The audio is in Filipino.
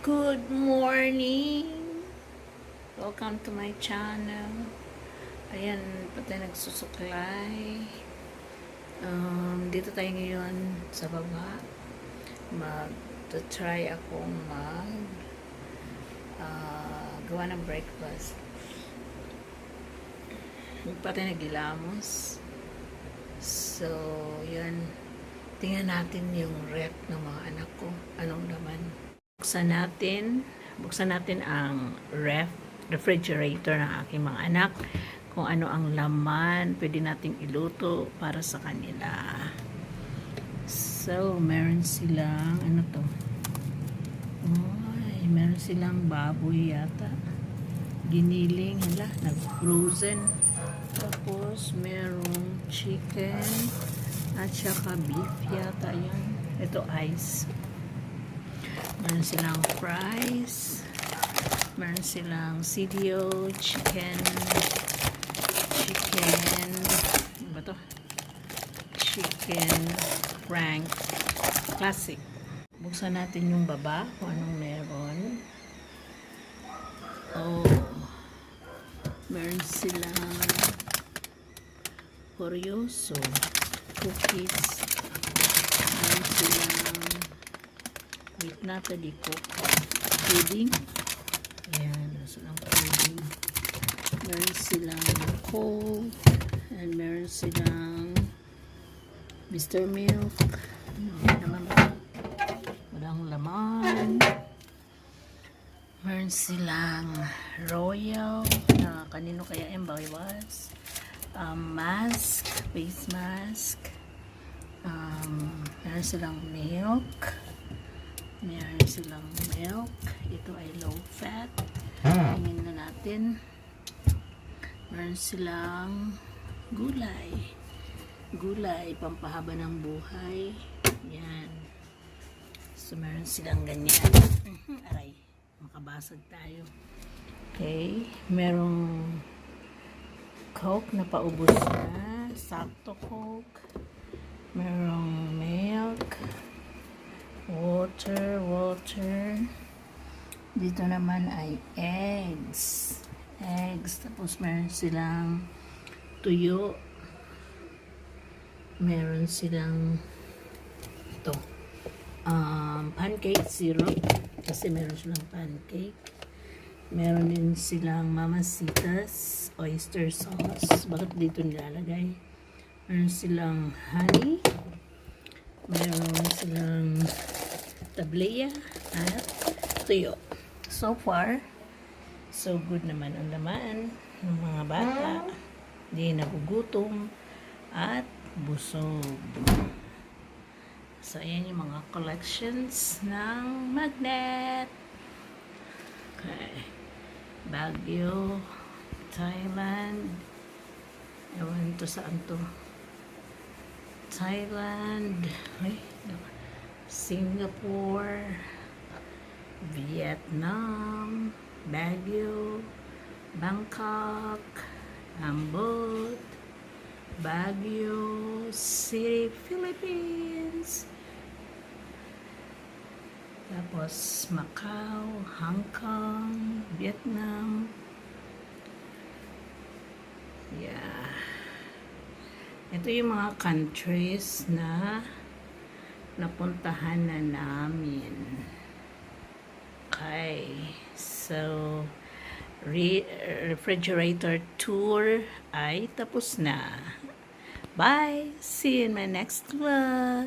Good morning! Welcome to my channel. Ayan, pati nagsusuklay. Dito tayo ngayon sa baba. Mag-try akong gawa ng breakfast. Pati naglilamos. So, yan. Tingnan natin yung rep ng mga anak ko. Anong laman. Buksan natin ang refrigerator ng aking mga anak. Kung ano ang laman, pwede nating iluto para sa kanila. So, meron silang, ano to? Ay, meron silang baboy yata. Giniling, nag-frozen. Tapos, merong chicken. At saka beef yata yan. Ito ice. Meron silang fries. Meron silang CDO, chicken. Ano ba to? Chicken frank classic. Buksan natin yung baba kung anong meron. Oh. Meron silang Oreo cookies. Meron silang with nata di coco pudding. Ayan, silang pudding. Meron silang Coke. And meron silang Mr. Milk. Naman ba? Walang laman. Meron silang Royal. Kanino kaya yung bawas? Mask. Face mask. Meron silang milk. Meron silang milk. Ito ay low fat. Tingnan na natin. Meron silang gulay. Gulay, pampahaba ng buhay. Yan. So, meron silang ganyan. Aray, makabasag tayo. Okay. Merong Coke na paubos na. Sakto Coke. Merong milk. Water. Dito naman ay eggs. Tapos meron silang tuyo. Meron silang ito. Pancake syrup. Kasi meron silang pancake. Meron din silang Mamacitas oyster sauce. Bakit dito nilalagay? Meron silang honey. Meron silang tablea at tuyo. So far, so good naman ang laman ng mga bata. Hindi nagugutom at busog. So, ayan yung mga collections ng magnet. Okay. Baguio, Thailand. Ewan to saan to. Thailand, Singapore, Vietnam, Baguio, Bangkok, Ambot, Baguio City, Philippines. Tapos Macau, Hong Kong, Vietnam. Yeah. Ito yung mga countries na napuntahan na namin. Okay. So, refrigerator tour ay tapos na. Bye! See you in my next vlog!